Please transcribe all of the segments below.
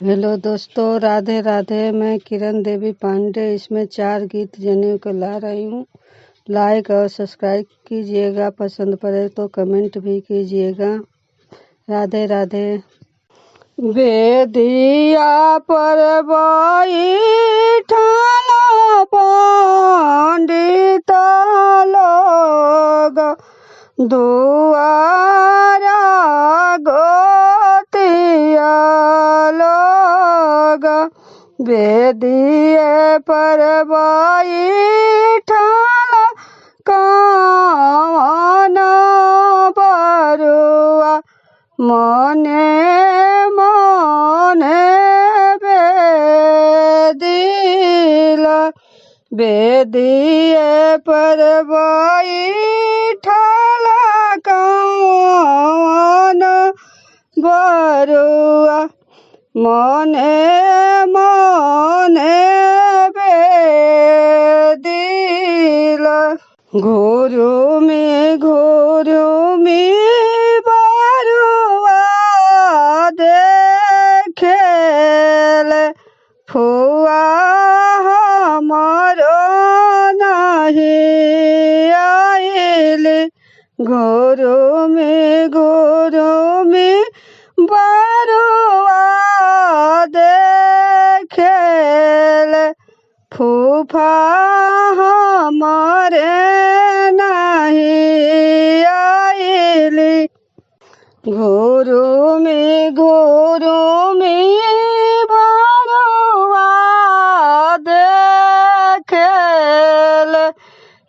Hello दोस्तों, राधे राधे। मैं किरण देवी पांडे इसमें 4 गीत जनेऊ के ला रही हूँ। लाइक और सब्सक्राइब कीजिएगा, पसंद पड़े तो कमेंट भी कीजिएगा। राधे राधे। बेदिया पर बैठल पंडित लोग, दुआरा गोतिया लोग, बेदिए पर बैठल कौन बरुआ, मने मने बेदिला, बेदिए पर बैठल कौन बरुआ, मने मने बेदिला। घुरुमी घुरुमी बरुआ देखेल, फुआ हमरो नहीं आइली। घुरुमी घुरुमी बरुआ देखेल, फूफा हमारे नहीं आइली। घुरुमी घुरुमी बरुआ देखेल,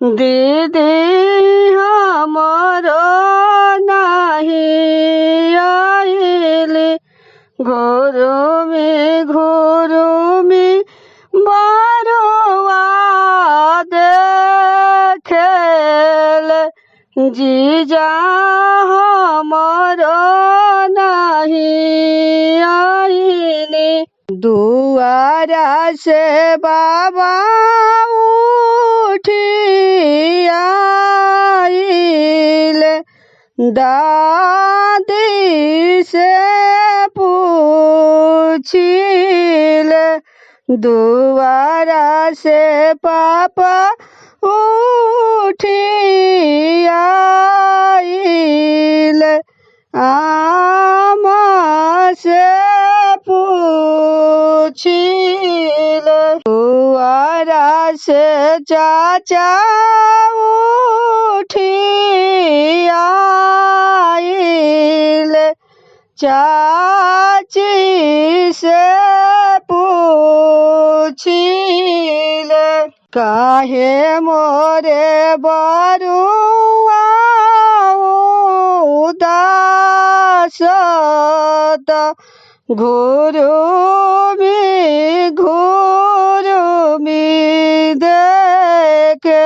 दीदी हमरो नहीं आइली। घुरुमी घुरुमी बरुआ देखेल, जीजा हमरो नहीं आइली। दुआरा से बाबा उठी आइले, दादी से पूछिले, दुआरा से पापा उठी आइले, आमा से पूछिले। दुआरा से चाचा उठी आइले, चाची से पूछिले, काहे मोरे बरुआ उदासत, घुरुमी घुरुमी देखे,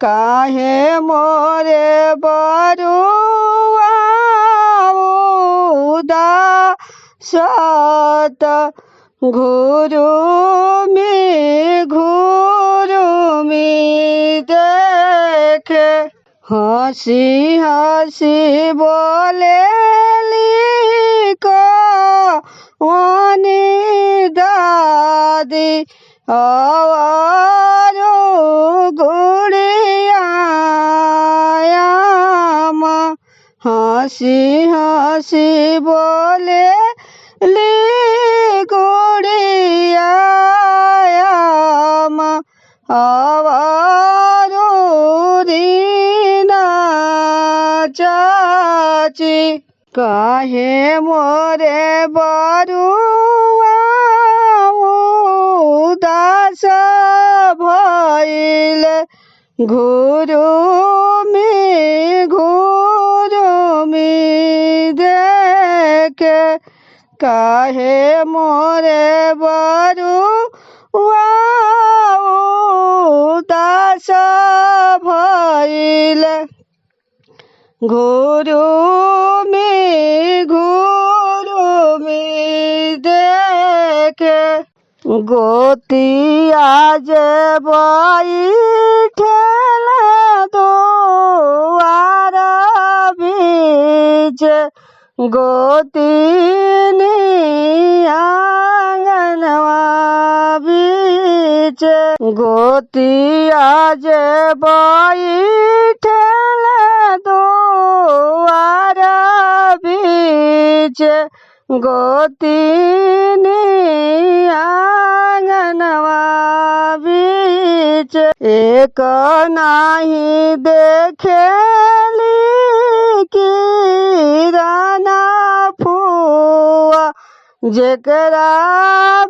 काहे मोरे बरुआ उदासत, घुरुमी घुरुमी देखे। हंसी हंसी बोलेली कौनी दादी, आवारो गुड़िया माँ, हंसी हंसी बोलेली गुड़िया माँ, आवारो रीना चाची, काहे मोरे बरुआ उदास भइले, घुरुमी घुरुमी देखे, काहे मोरे बरुआ उदास भइले, घुरुमी घुरुमी देखे। गोतिया जे बैठल दुआरा बीच, गोतिनिया गोतिया जे बैठल दुआर बीच गोतिनी आंगनवा बीच एक नाही देखेली किराना फुआ जेकरा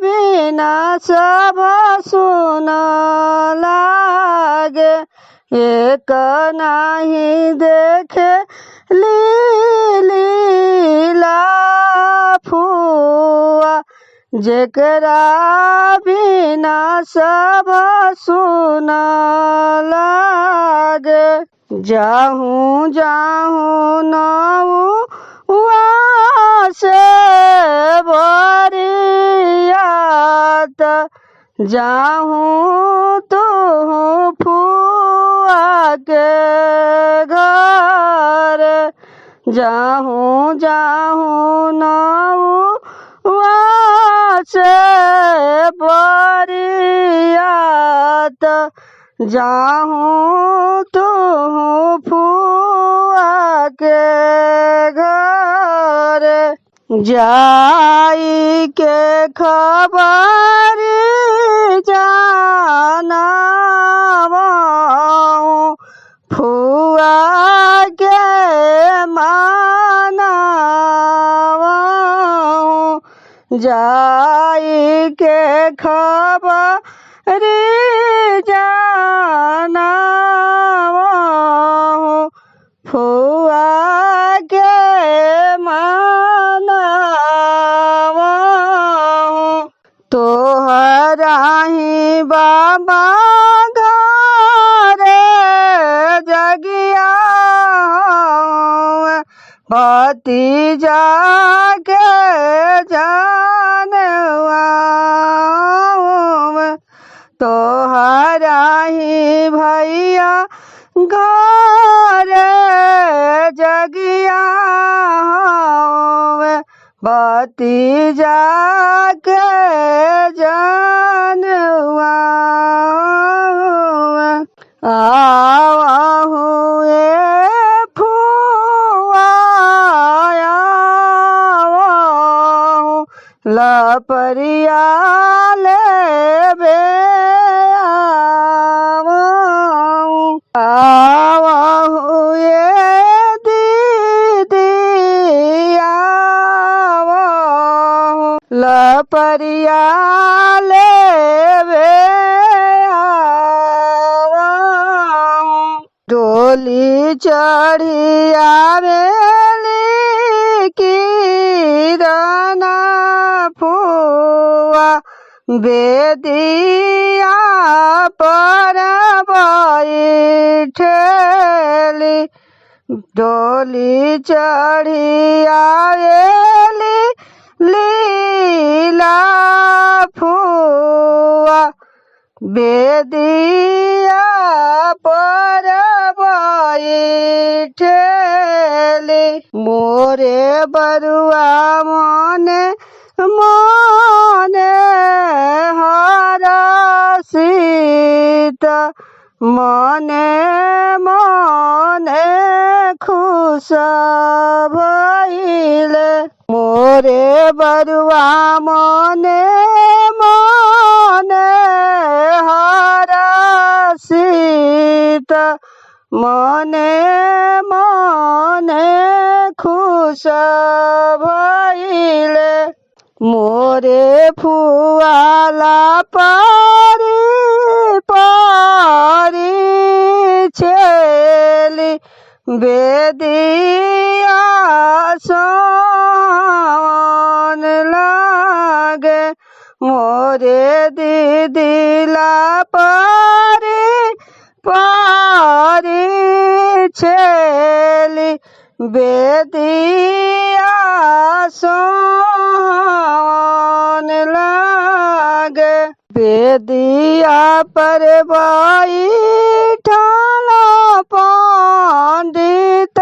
बिना सब सुन लागे एक नाही देखे लीला फुआ जेकरा बिना सब सुन लागे जाहूँ जाहूँ नौआ से बरियात जाहूँ तू फुआ के घर जाहूँ जाहूँ नौआ से बरियात जाहूँ तू फुआ के घर जाई के खबर जानवाऊँ फुआ के मानवाऊँ जाई के खबर जानवाऊँ फुआ के मानवाऊँ तोहरा ही बाबा घरे जगिया भतीजा के जानवाऊँ तोहरा ही भैया घरे जगिया भतीजा के जानवाऊँ आवहूँ फुआ आवहूँ लपरिया लेबे आवहूँ आवहूँ दीदी आवहूँ लपरिया लेबे आवहूँ डोली चढ़ी आवेली किराना फुआ बेदिया पर बैठली डोली चढ़ी आवेली लीला फुआ बेदिया पर बैठली मोरे बरुआ मने मने हरसित मने मने खुश भइले मोरे बरुआ मने मने हरसित मने मने खुश भइले मोरे फुआला पारी पारी छेली बेदिया सन लागे मोरे दीदिला पारी पारी छेली बेदिया सन लागे बेदिया पर बैठल पंडित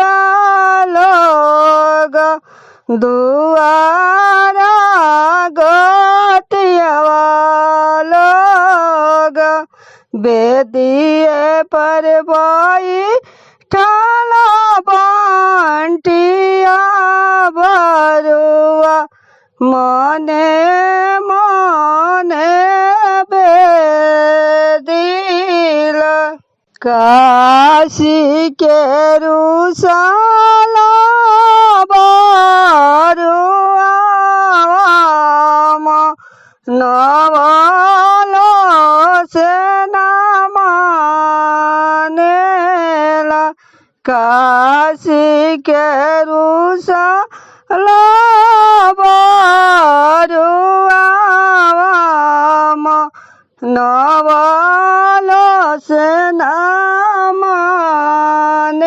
लोग दुआरा गोतिया लोग बेदिए पर बैठल बंटिया बरुआ मने मने बेदिल काशी के रुसाला बरुआ नवालो से न मानेला काशी के रुसाला बरुआ नवालो से न मानेला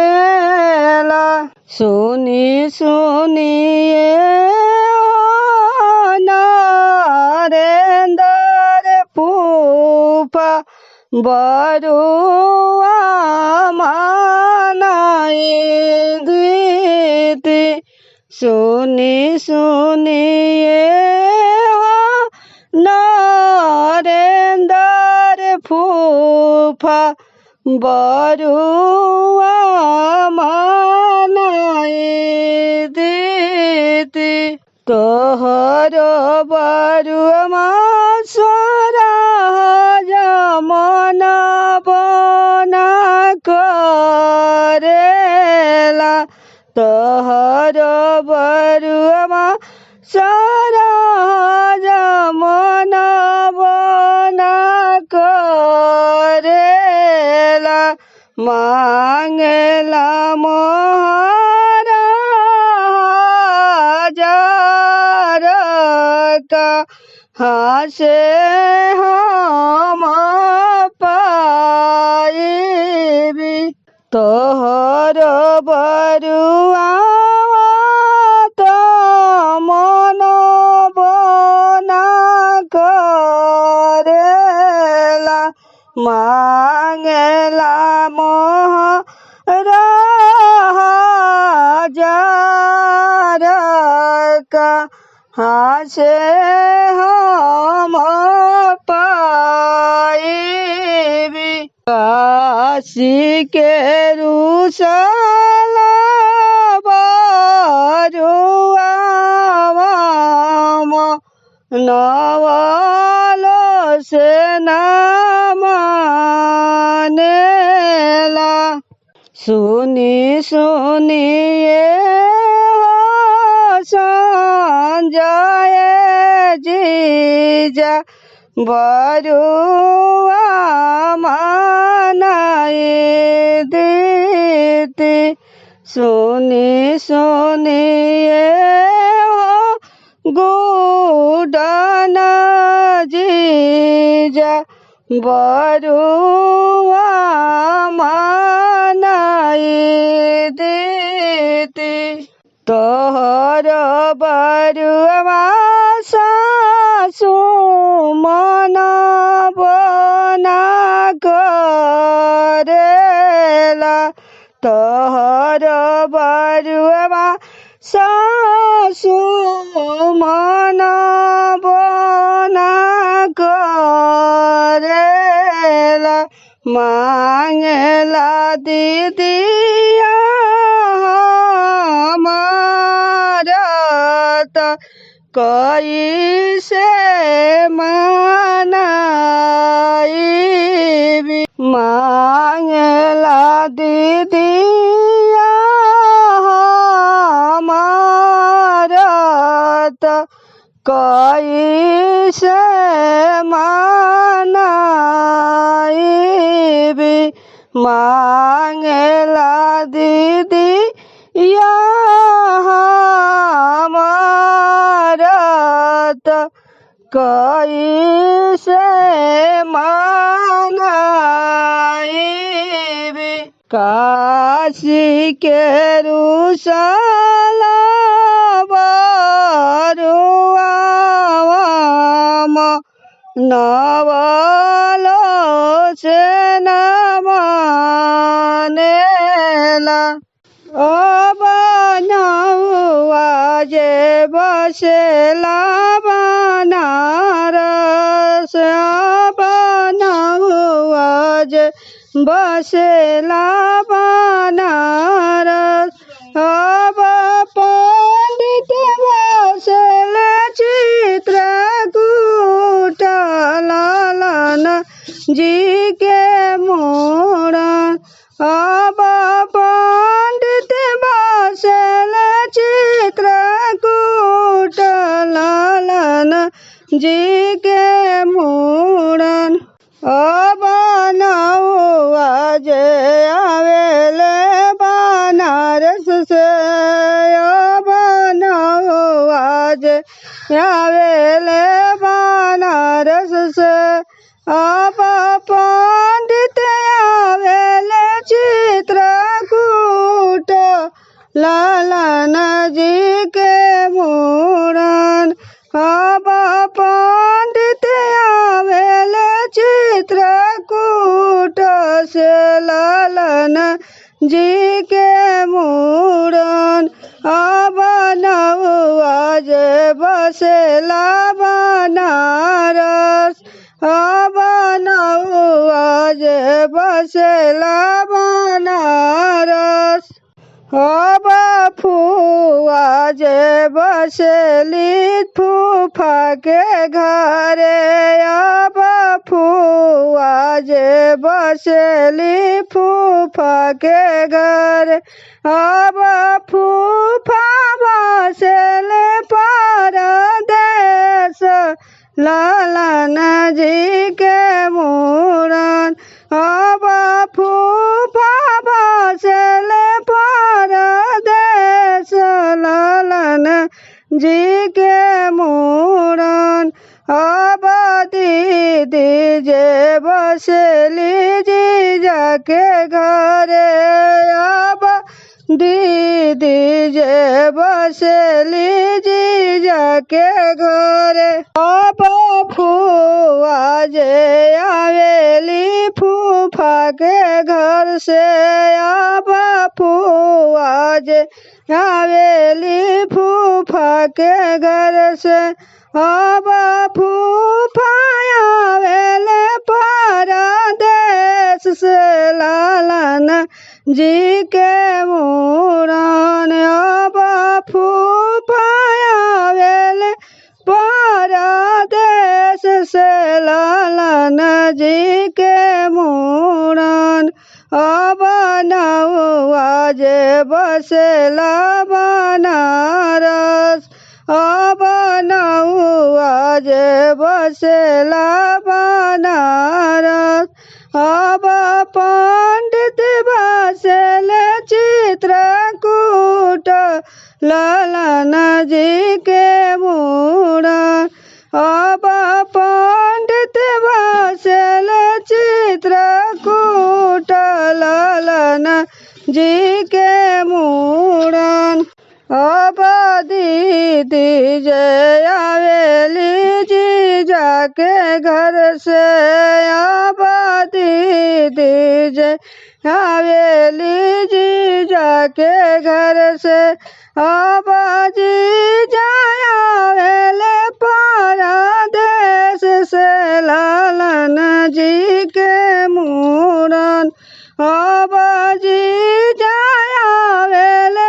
सुनी सुनिए नरेंद्र फूफा बरुआ मनाई दीदी सुनी सुनिए नरेंद्र फूफा बरुआ मनाई दीदी तोहर बरुआ सोरा जमन बना करेला तोहर बरुआ सोरा जमन बना करेला मांगेला महाराज कहाँ से हम पाइबी तोहर बरुआ तो मन बना करेला मांगेला महाराज कहाँ से हम पाइबी काशी के रुसाला बरुआ नवालो से न मानेला सुनी सुनिए संजय जीजा बरुआ मनाई दीदी सुनी सुनिए गुडन जीजा बरुआ मनाई दीदी तोहर बरुआ सासु मन बना करेला तोहर बरुआ सासु मन बना करेला मांगेला दीदिया हमारा कैसे मनाई मांगेला दीदिया हमारा कैसे मनाई मांगेला दीदी या हमारा कैसे मनाई काशी के रुसाला बरुआ नवालो से न मानेला अब नौआ जे बसेला बनारस अब नौआ बसेला बनारस। अब पंडित बसेल चित्रकूट ललन जी के मूड़न। अब पंडित बसेल चित्रकूट ललन जी के मूड़न। अब नौआ जे आवेले बनारस से। अब नौआ जे आवेले बनारस से। अब पंडित आवेले चित्रकूट ललन जी के मूड़न। अब पंडित आवेले चित्रकूट से ललन जी के मूड़न। अब नौआ जे बसेला बनारस। अब नौआ जे बसेला बनारस। अब फुआ जे बसेली फूफा के घरे। अब फुआ जे बसेली फूफा के घरे। अब फूफा बसेले परदेस ललन जी के मूड़न। अब फूफा बसेले परदेस ललन जी के मूड़न। अब दीदी जे बसेली जीजा के घरे। अब दीदी जे बसेली जीजा के घरे। अब फुआ जे आवेली फूफा के घर से। अब फुआ जे आवेली फूफा के घर से। अब फूफा आवेले परदेस से ललन जी के मूड़न। अब फूफा आवेले परदेस से ललन जी के मूड़न। अब नौआ जे बसेला बनारस। अब नौआ जे बसेला बनारस। अब पंडित बसेल चित्रकूट ललन जी के मूड़न। अब पंडित बसेल चित्रकूट ललन जी के मूड़न। अब दीदी जे आवेली जीजा के घर से। अब दीदी जे आवेली जीजा के घर से। अब जीजा आवेले परदेस से ललन जी के मूड़न। अब जीजा आवेले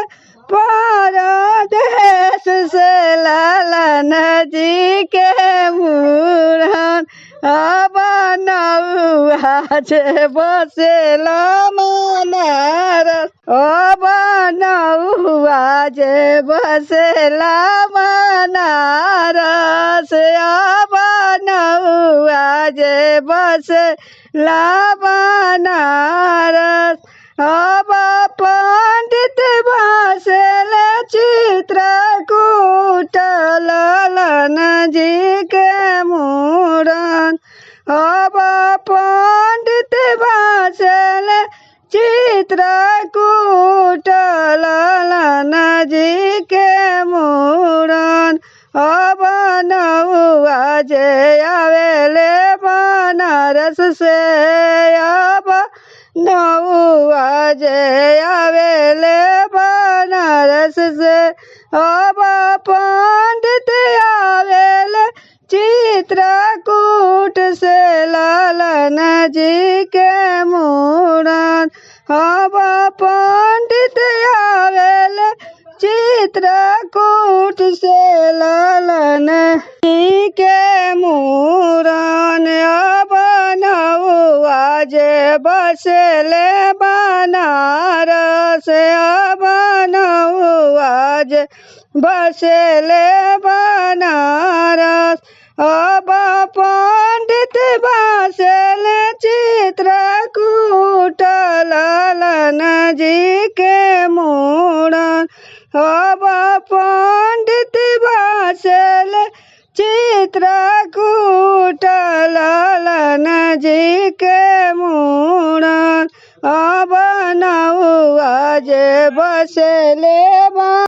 परदेस से ललन जी के मूड़न। अब नौआ जे बसेला बनारस। अब नौआ जे बसेला बनारस। अब नौआ जे बसेला बनारस। अब पंडित बसेल चित्रकूट ललन जी के मूड़न। अब पंडित बसेल चित्रकूट ललन जी के मूड़न। अब नौआ जे आवेले बनारस से। अब नौआ जे आवेले बनारस से। अब पंडित आवेले चित्रकूट से ललन जी के मूड़न। पंडित आवेल चित्रकूट से ललन जी के मूरन बनौआ जे बसले बनारस बनौआ जे बसले बनारस अब पंडित बसल चित्रकूट ललन जी के मूरन अब पंडित बसल चित्रकूट ललन जी के मूरन अब बनौआ जे बसले